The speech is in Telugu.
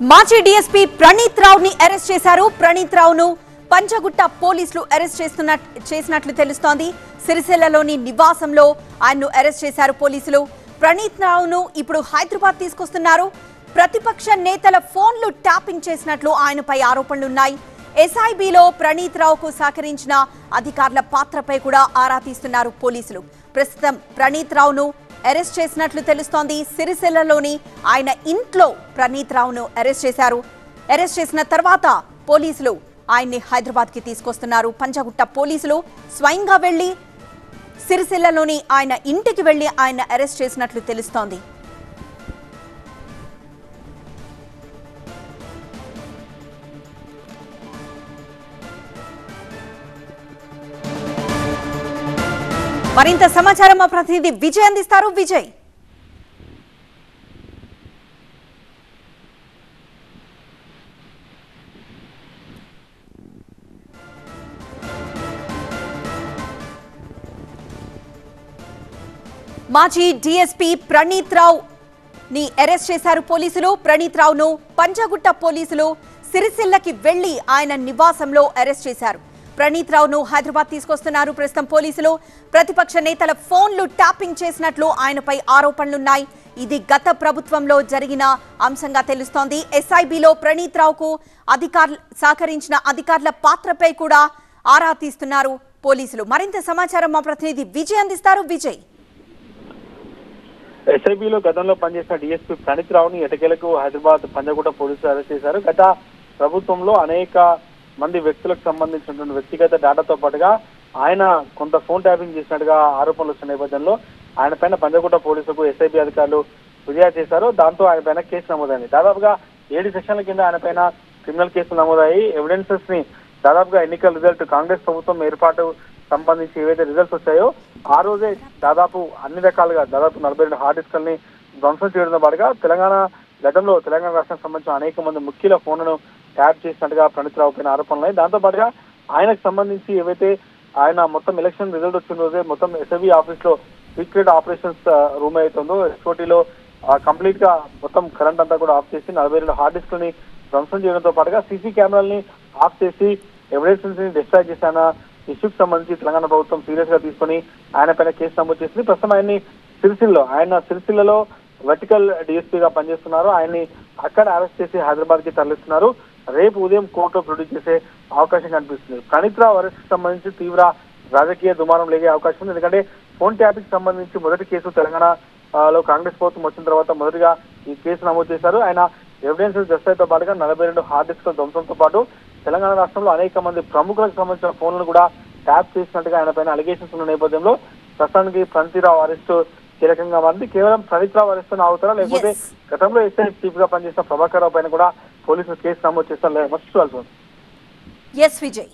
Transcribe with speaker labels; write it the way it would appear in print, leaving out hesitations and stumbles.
Speaker 1: మాజీ డీఎస్పీ ప్రణీత్ రావుని అరెస్ట్ చేశారు. ప్రణీత్ రావును పంచగుట్ట పోలీసులు అరెస్ట్ చేసినట్లు తెలుస్తోంది. సిరిసిల్లలోని నివాసంలో ఆయన్ను అరెస్ట్ చేశారు పోలీసులు. ప్రణీత్ రావును ఇప్పుడు హైదరాబాద్ తీసుకొస్తున్నారు. ప్రతిపక్ష నేతల ఫోన్లు ట్యాపింగ్ చేసినట్లు ఆయనపై ఆరోపణలున్నాయి. ఎస్ఐబిలో ప్రణీత్ రావుకు సహకరించిన అధికారుల పాత్రపై కూడా ఆరా తీస్తున్నారు పోలీసులు. ప్రస్తుతం ప్రణీత్ రావును అరెస్ట్ చేసినట్లు తెలుస్తోంది. సిరిసిల్లలోని ఆయన ఇంట్లో ప్రణీత్ రావును అరెస్ట్ చేశారు. అరెస్ట్ చేసిన తర్వాత పోలీసులు ఆయన్ని హైదరాబాద్ కి తీసుకొస్తున్నారు. పంచగుట్ట పోలీసులు స్వయంగా వెళ్లి సిరిసిల్లలోని ఆయన ఇంటికి వెళ్లి ఆయన అరెస్ట్ చేసినట్లు తెలుస్తోంది. మరింత సమాచారం మా ప్రతినిధి విజయ్ అందిస్తారు. విజయ్, మాజీ డీఎస్పీ ప్రణీత్ రావు ని అరెస్ట్ చేశారు పోలీసులు. ప్రణీత్ రావును పంచగుట్ట పోలీసులు సిరిసిల్లకి వెళ్లి ఆయన నివాసంలో అరెస్ట్ చేశారు. ప్రణీత్ రావును హైదరాబాద్ తీసుకొస్తున్నారు. ప్రస్తుతం పోలీసులు ప్రతిపక్ష నేతల ఫోన్లు ట్యాపింగ్ చేసినట్లు ఆయనపై ఆరోపణలున్నాయి. ఇది గత ప్రభుత్వంలో జరిగిన అంశంగా తెలుస్తోంది. ఎస్ఐబిలో ప్రణీత్ రావుకు సహకరించిన అధికారుల పాత్రపై కూడా ఆరా తీస్తున్నారు పోలీసులు. మరింత సమాచారం మా ప్రతినిధి విజయ్ అందిస్తారు. విజయ్,
Speaker 2: ఎస్ఐబిలో గతంలో పనిచేసిన డీఎస్పీ ప్రణీత్ రావుని ఎటకేలకు హైదరాబాద్ పంజగుట్ట పోలీసులు అరెస్ట్ చేశారు. గత ప్రభుత్వంలో అనేక మంది వ్యక్తులకు సంబంధించినటువంటి వ్యక్తిగత డేటాతో పాటుగా ఆయన కొంత ఫోన్ ట్యాపింగ్ చేసినట్టుగా ఆరోపణలు వస్తున్న నేపథ్యంలో ఆయన పైన పంజగుట్ట పోలీసులకు ఎస్ఐబి అధికారులు ఫిర్యాదు చేశారు. దాంతో ఆయన పైన కేసు నమోదైంది. దాదాపుగా 7 సెక్షన్ల కింద ఆయన పైన క్రిమినల్ కేసులు నమోదయ్యి ఎవిడెన్సెస్ ని దాదాపుగా ఎన్నికల రిజల్ట్ కాంగ్రెస్ ప్రభుత్వం ఏర్పాటు సంబంధించి ఏవైతే రిజల్ట్స్ వచ్చాయో ఆ రోజే దాదాపు అన్ని రకాలుగా దాదాపు 42 హార్డ్ డిస్క్లని ధ్వంసం చేయడంతో పాటుగా గతంలో తెలంగాణ రాష్ట్రానికి సంబంధించిన అనేక మంది ముఖ్యుల ఫోన్లను ట్యాప్ చేసినట్టుగా ప్రణీత్ రావు పైన ఆరోపణలు. దాంతో పాటుగా ఆయనకు సంబంధించి ఏవైతే ఆయన మొత్తం ఎలక్షన్ రిజల్ట్ వచ్చిన రోజే మొత్తం ఎస్ఐబి ఆఫీస్ లో సీక్రెట్ ఆపరేషన్స్ రూమ్ అవుతుందో ఎస్ఓటీలో కంప్లీట్ గా మొత్తం కరెంట్ అంతా కూడా ఆఫ్ చేసి 42 హార్డ్ డిస్క్లని ధ్వంసం చేయడంతో పాటుగా సీసీ కెమెరాలని ఆఫ్ చేసి ఎవిడెన్స్ ని డిస్ట్రాయ్ చేసిన ఇష్యూకి సంబంధించి తెలంగాణ ప్రభుత్వం సీరియస్ గా తీసుకుని ఆయన పైన కేసు నమోదు చేసింది. ప్రస్తుతం ఆయన్ని సిరిసిల్లలో వర్టికల్ డిఎస్పీగా పనిచేస్తున్నారు. ఆయన్ని అక్కడ అరెస్ట్ చేసి హైదరాబాద్ కి తరలిస్తున్నారు. రేపు ఉదయం కోర్టులో ప్రొడ్యూస్ చేసే అవకాశం కనిపిస్తుంది. ప్రణీత్ రావు అరెస్ట్ సంబంధించి తీవ్ర రాజకీయ దుమారం లేగే అవకాశం ఉంది. ఎందుకంటే ఫోన్ ట్యాపింగ్ సంబంధించి మొదటి కేసు తెలంగాణలో కాంగ్రెస్ ప్రభుత్వం వచ్చిన తర్వాత మొదటిగా ఈ కేసు నమోదు చేశారు. ఆయన ఎవిడెన్సెస్ దస్తాయితో పాటుగా 42 హార్డ్ డిస్క్ ధ్వంసంతో పాటు తెలంగాణ రాష్ట్రంలో అనేక మంది ప్రముఖులకు సంబంధించిన ఫోన్లను కూడా ట్యాప్ చేసినట్టుగా ఆయన పైన అలిగేషన్స్ ఉన్న నేపథ్యంలో ప్రస్తుతానికి ప్రణీత్ రావు అరెస్టు కీలకంగా మారింది. కేవలం ప్రణీత్ రావు అరెస్ట్ అవుతారా లేకపోతే గతంలో ఎస్ఐ చీఫ్ గా పనిచేసిన ప్రభాకర్ రావు పైన కూడా పోలీసులు కేసు నమోదు చేస్తారు?
Speaker 1: విజయ్.